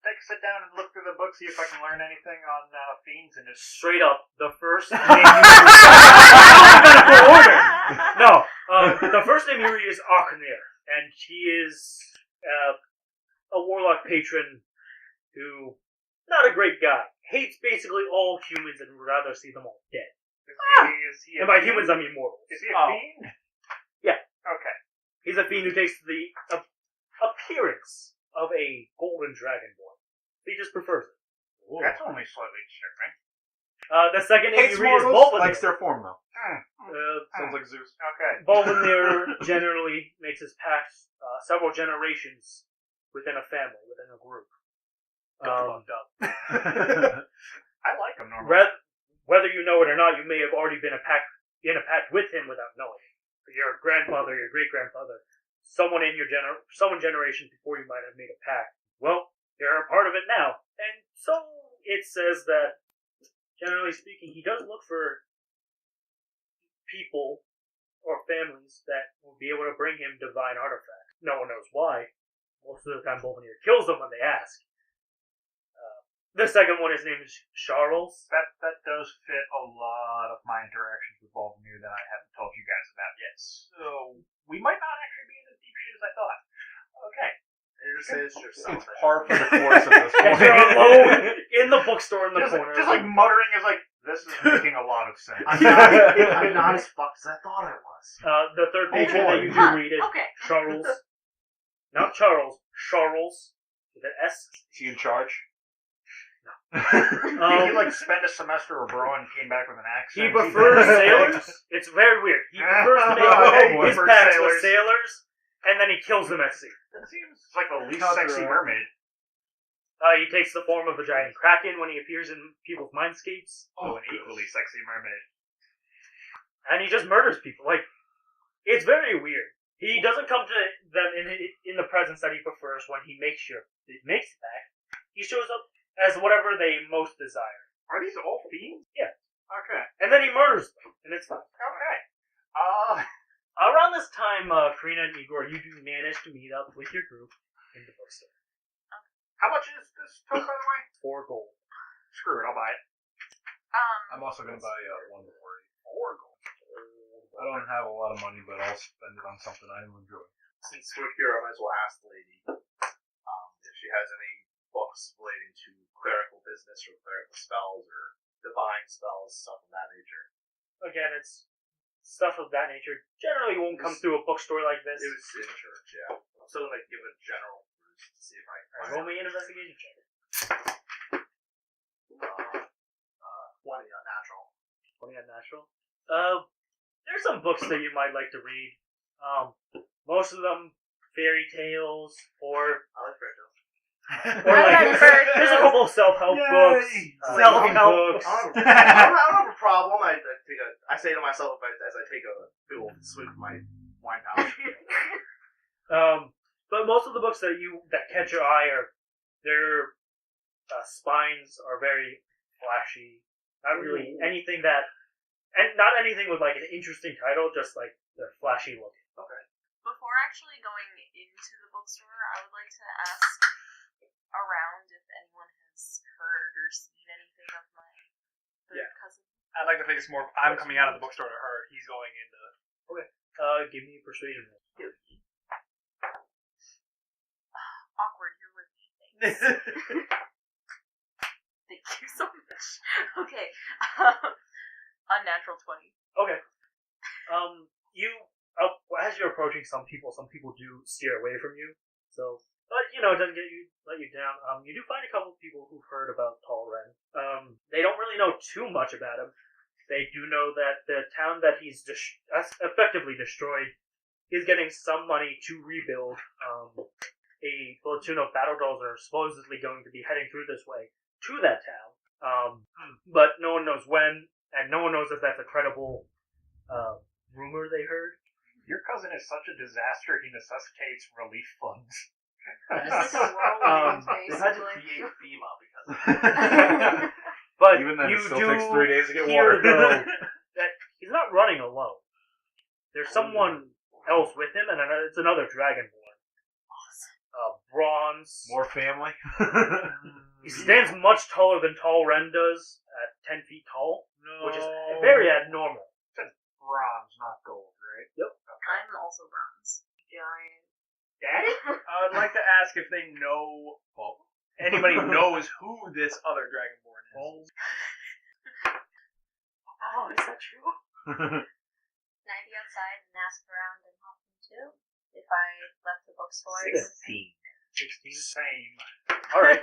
take a sit down and look through the book, see if I can learn anything on fiends and just... Straight up, the first name the first name you read is Akhnir, and he is a warlock patron who, not a great guy, hates basically all humans and would rather see them all dead. Is he And by humans, I mean mortals. Is he a fiend? Yeah. Okay. He's a fiend who takes the appearance of a golden dragonborn. He just prefers it. Ooh. That's only slightly disturbing. The second name Hates you read is mortals, Bolvanir. likes their form, though. Sounds like Zeus. Okay. Bolvanir generally makes his pacts several generations within a family, within a group. Fucked up. I like him normally. Whether you know it or not, you may have already been in a pact with him without knowing it. Your grandfather, your great-grandfather, someone in your generation before you might have made a pact. Well, you're a part of it now. And so it says that, generally speaking, he does look for people or families that will be able to bring him divine artifacts. No one knows why. Most of the time, Bolvanir kills them when they ask. The second one, his name is Charles. That does fit a lot of my interactions with Bolvanir that I haven't told you guys about yet. So we might not actually be in as deep shit as I thought. Okay. It's par for the course at this point. You're alone in the bookstore in the corner. Just like muttering is like, this is making a lot of sense. I'm not as fucked as I thought I was. The third patron that you do read is Charles. Not Charles. Charles. With an S. Is he in charge? Did he like spend a semester abroad and came back with an accent? He prefers sailors. It's very weird. He prefers to make his pacts with sailors, and then he kills them at sea. That seems like the least sexy mermaid. He takes the form of a giant kraken when he appears in people's mindscapes. Oh, an equally sexy mermaid. And he just murders people. Like, it's very weird. He doesn't come to them in the presence that he prefers when he makes it back. He shows up as whatever they most desire. Are these all fiends? Yeah. Okay. And then he murders them, and it's fine. Okay. Around this time, Karina and Igor, you do manage to meet up with your group in the bookstore. How much is this tote, by the way? 4 gold. Screw it, I'll buy it. I'm also going to buy one more. 4 gold. I don't have a lot of money, but I'll spend it on something I enjoy. Since we're here, I might as well ask the lady if she has any books relating to clerical business or clerical spells or divine spells, stuff of that nature. Again, it's stuff of that nature. Generally won't come through a bookstore like this. It was in church, yeah. I'm still going to give a general peruse to see if I can Roll me an investigation check. 20 unnatural. 20 unnatural. There's some books that you might like to read. Most of them fairy tales or I like fairy tales. or like there's a couple of self-help books. Self-help books. I don't have a problem. I say to myself as I take a big old swig of my wine pouch. But most of the books that catch your eye their spines are very flashy. Not really anything not anything with like an interesting title, just like they're flashy looking. Okay. Before actually going into the bookstore, I would like to ask around if anyone has heard or seen anything of my third cousin. I'd like to think it's more. I'm coming out of the bookstore to her. He's going into. Okay. Give me a persuasion roll. Awkward. You're with me. Thank you so much. Okay. Unnatural 20. Okay. As you're approaching some people do steer away from you. So, but it doesn't let you down. You do find a couple of people who've heard about Tall Ren. They don't really know too much about him. They do know that the town that he's effectively destroyed is getting some money to rebuild. A platoon of battle dolls are supposedly going to be heading through this way to that town. But no one knows when, and no one knows if that's a credible rumor they heard. Your cousin is such a disaster, he necessitates relief funds. Just like a whirlwind, They've had to basically. create FEMA because of it. But Even then, you it still do takes 3 days to get hear, water. though, that he's not running alone. There's someone else with him, and it's another Dragonborn. Bronze. More family. He stands much taller than Tall Ren does, at 10 feet tall, which is very abnormal. Bronze, not gold, right? I'm also bronze. Giant. Daddy? I'd like to ask if they know. Well, anybody knows who this other Dragonborn is. Oh, is that true? Can I be outside and ask around and help them too? If I left the bookstore? 16. 16, same. Alright.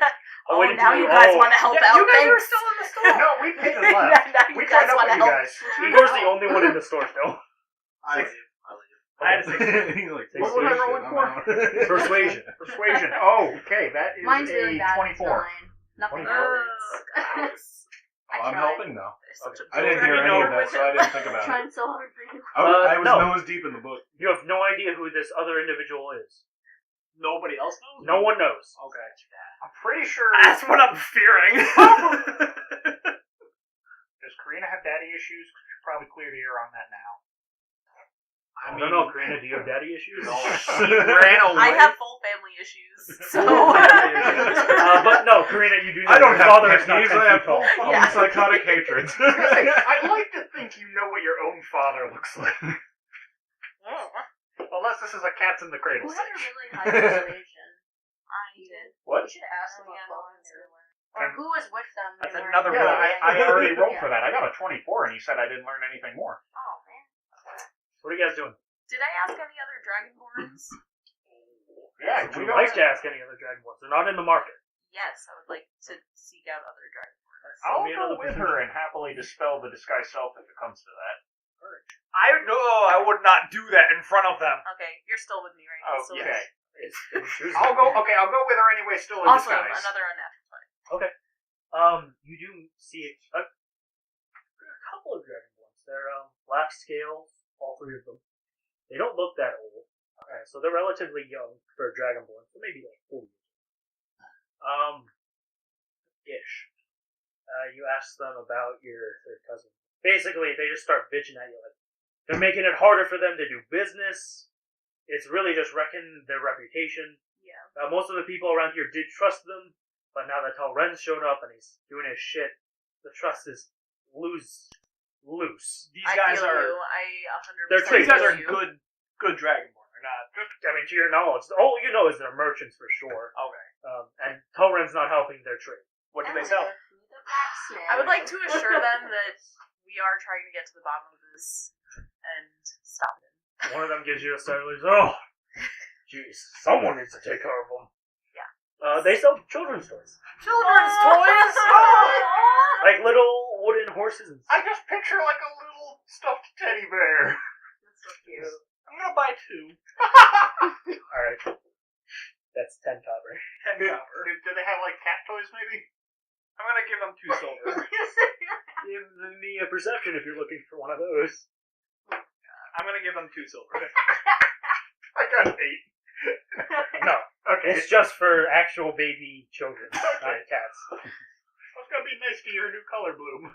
Oh, now you guys want to help out. You guys are Thanks. still in the store. No, we paid and left. Now you We guys tried up want with to you help. guys. Igor's the only one in the store still. I leave. I had a 16. He's like, What was I rolling I'm for? out. Persuasion. Persuasion. Oh, okay, that is Mine's a really bad. 24. 9. Nothing 24. happens. Oh, I'm helping now. There's such a I didn't hear any of that, so I didn't think about it. Trying so hard for you. I was no. nose deep in the book. You have no idea who this other individual is. Nobody else knows? No one knows. Okay. I'm pretty sure. That's what I'm fearing. Does Karina have daddy issues? We should probably clear the air on that now. I don't know, Karina, do you have daddy issues? She ran away. I have full family issues, so. But no, Karina, you do know I don't your have father is not pet 10 peeves, I have feet tall. full Yeah. psychotic hatreds. I'd like to think you know what your own father looks like. Unless this is a cats in the cradle Who had a stage. really high persuasion? I did. What? You should ask them Oh, yeah, what no clothes one's they were gonna wearing. Or who was with them. That's they were another in. roll. I already rolled Yeah. for that. I got a 24, and you said I didn't learn anything more. Oh, man. What are you guys doing? Did I ask any other Dragonborns? Yeah, Would you like to ask any other Dragonborns? They're not in the market. Yes, I would like to seek out other Dragonborns. I'll me go another with her and happily dispel the disguised self if it comes to that. I would not do that in front of them. Okay, you're still with me, right? Oh, Still okay. I'll I'll go with her anyway, still in Also, disguise. another unnatural 20. You do see a couple of Dragonborns. They're black scales, all three of them. They don't look that old. So they're relatively young for a Dragonborn, so maybe like 4 years. Ish. You ask them about your third cousin. Basically, they just start bitching at you. Like, they're making it harder for them to do business. It's really just wrecking their reputation. Yeah. Most of the people around here did trust them, but now that Tal Ren's showed up and he's doing his shit, the trust is loose. These I guys feel are. you. I 100% They're These guys are feel you. good Dragonborn. They're not. I mean, to your knowledge, all you know is they're merchants for sure. Okay. And Tal Ren's not helping their trade. What do they sell? The blacksmith. I would like to assure them that we are trying to get to the bottom of this and stop it. One of them gives you a stare. Oh, jeez, someone needs to take care of them. Yeah. They sell children's toys, Children's toys? like little wooden horses. And I just picture like a little stuffed teddy bear. That's so cute. I'm gonna buy 2. All right, that's 10 copper. 10 copper. Do they have like cat toys maybe? I'm gonna give them 2 silver. Give me a perception if you're looking for one of those. I'm gonna give them 2 silver. I got 8. No, Okay. it's just for actual baby children, not cats. I was gonna be nice to your new color bloom.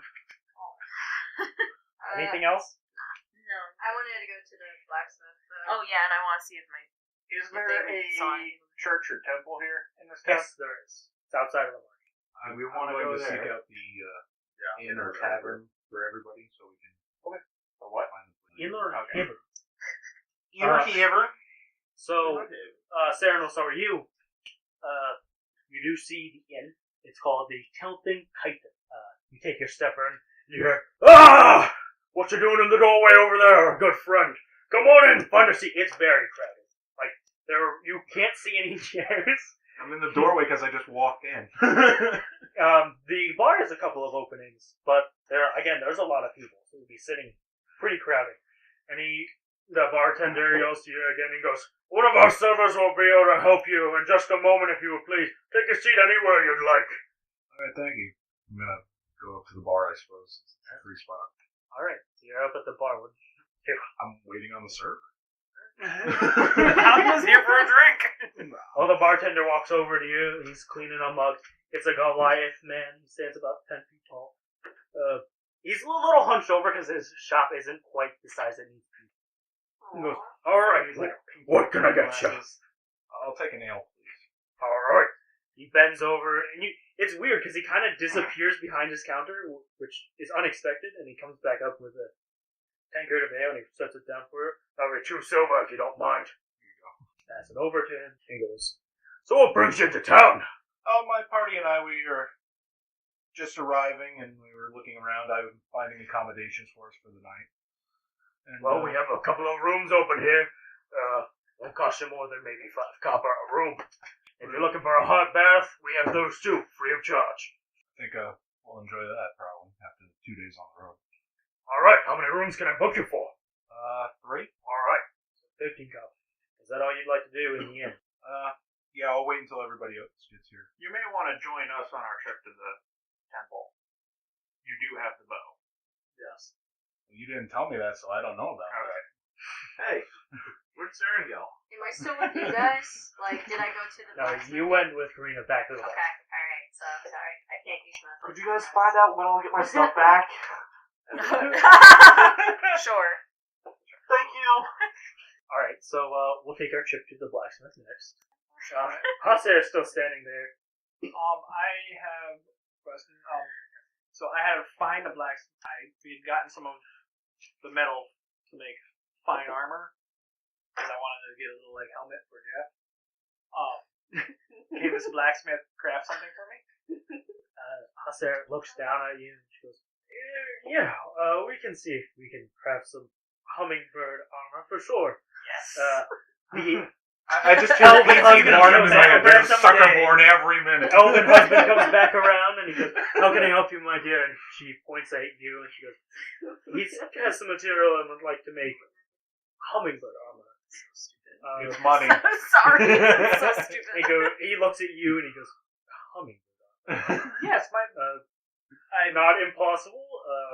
Anything else? No. I wanted to go to the blacksmith. Oh, yeah, and I want to see if my. Is If there they a saw anything. church or temple here in this town? Yes, there is. It's outside of the market. We I'm wanna going go to seek there. out the inn or tavern for everybody, so we can For what? find the place. Inler Okay. Haver. So, Sarah, no, so are you. You do see the inn. It's called the Tilting Chitin. You take your step in, and you hear, "Ah! What you doing in the doorway over there, good friend? Come on in, find a seat." It's very crowded. Like, you can't see any chairs. I'm in the doorway because I just walked in. The bar has a couple of openings, but there's a lot of people, so you'll be sitting pretty crowded. And the bartender yells to you again, he goes, "One of our servers will be able to help you in just a moment, if you would please. Take a seat anywhere you'd like." Alright, thank you. I'm gonna go up to the bar, I suppose. It's a free spot. Alright, so you're up at the bar. I'm waiting on the server. I'm just here for a drink. Well, the The bartender walks over to you. He's cleaning a mug. It's a Goliath man. He stands about 10 feet tall. He's a little hunched over because his shop isn't quite the size it needs to be. He goes, all right. He's like, what can I get you? I'll take an ale, please. All right. He bends over, and it's weird because he kind of disappears behind his counter, which is unexpected, and he comes back up with a tankard of ale, and he sets it down for you. I'll get 2 silver if you don't mind. Here you go. Pass it over to him. He goes, so what brings you to town? Oh, my party and I, we are just arriving, and we were looking around. I was finding accommodations for us for the night. And, Well, we have a couple of rooms open here. Won't cost you more than maybe 5 copper a room. If you're looking for a hot bath, we have those too, free of charge. I think we'll enjoy that probably after 2 days on the road. All right, how many rooms can I book you for? 3? All right, so 15 copper. Is that all you'd like to do in the end? Yeah, I'll wait until everybody else gets here. You may want to join us on our trip to the temple. You do have the bow. Yes. You didn't tell me that, so I don't know about that. Hey, where'd Saren go? Am I still with you guys? Like, did I go to the No, blacksmith? you went with Karina back to the Okay, alright, so sorry. I can't use my phone. Could you guys find out when I'll get my stuff back? Sure. Thank you. All right, so we'll take our trip to the blacksmith next. Hasser is still standing there. I have a question. So I had to find a blacksmith. We had gotten some of the metal to make fine armor because I wanted to get a little like helmet for Jeff. Can this blacksmith craft something for me? Hasser looks down at you and she goes, "Yeah, we can see if we can craft some hummingbird armor for sure." Yes. I just hear Elven E.T. husband Barnum in my head. There's comes sucker someday. born every minute. Elven husband comes back around and he goes, "How can I help you, my dear?" And she points at you and she goes, "He has some material and would like to make hummingbird armor." It's money. Sorry. It's so stupid. He looks at you and he goes, "Hummingbird armor." Yes, my. Not impossible.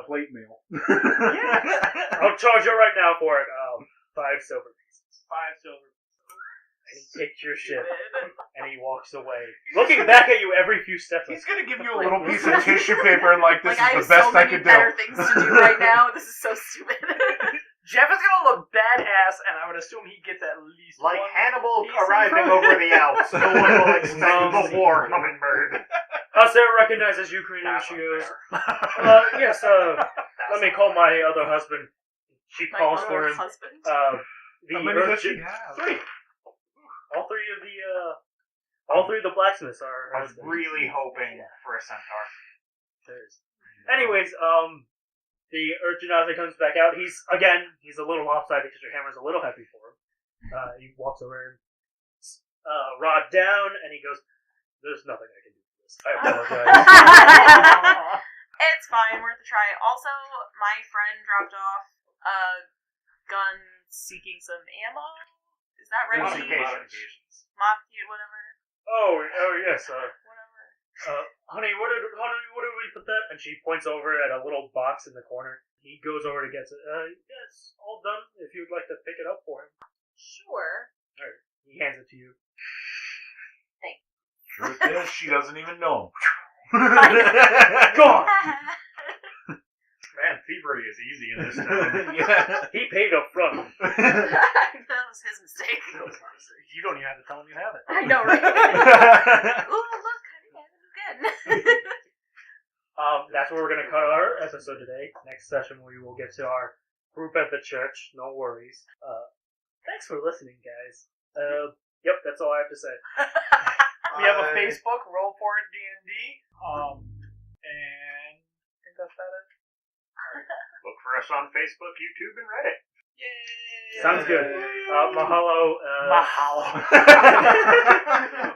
Plate meal. Yeah. I'll charge you right now for it. 5 silver pieces. 5 silver. And he takes your ship and he walks away, looking back at you every few steps. He's gonna give you a little piece of tissue paper and like, this Like, I is have the best so I many could do. better things to do right now. This is so stupid. Jeff is gonna look badass, and I would assume he gets at least Like one Hannibal piece arriving of- over the Alps. No one will expect the war hummingbird. Sarah recognizes you, Karina, and she goes, "Yes, let me call my other husband." She My calls other for him. husband. The How many does urchin- she have? 3. All three of the blacksmiths are I was husbands. really hoping for a centaur. Anyways, the Urchinazi comes back out. He's a little lopsided because your hammer's a little heavy for him. He walks over and rod down, and he goes, "There's nothing I can do for this. I apologize." It's fine, worth a try. Also, my friend dropped off a gun seeking some ammo. Is that ready? Modifications. Whatever. oh yes. Whatever. Honey, what did we put that? And she points over at a little box in the corner. He goes over to get it. Yes, all done. If you'd like to pick it up for him. Sure. Alright, he hands it to you. Truth is, she doesn't even know him. Gone. Man, thievery is easy in this town. Yeah. He paid up front. That was his mistake. You don't even have to tell him you have it. I know, right? Ooh, look, I have it again. That's where we're gonna cut our episode today. Next session we will get to our group at the church. No worries. Thanks for listening, guys. Yep, that's all I have to say. We have a Facebook, Roll For It D&D, and I think that's about it. Look for us on Facebook, YouTube, and Reddit. Yay! Sounds good. Mahalo. Mahalo.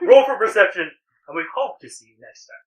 Roll for perception, and we hope to see you next time.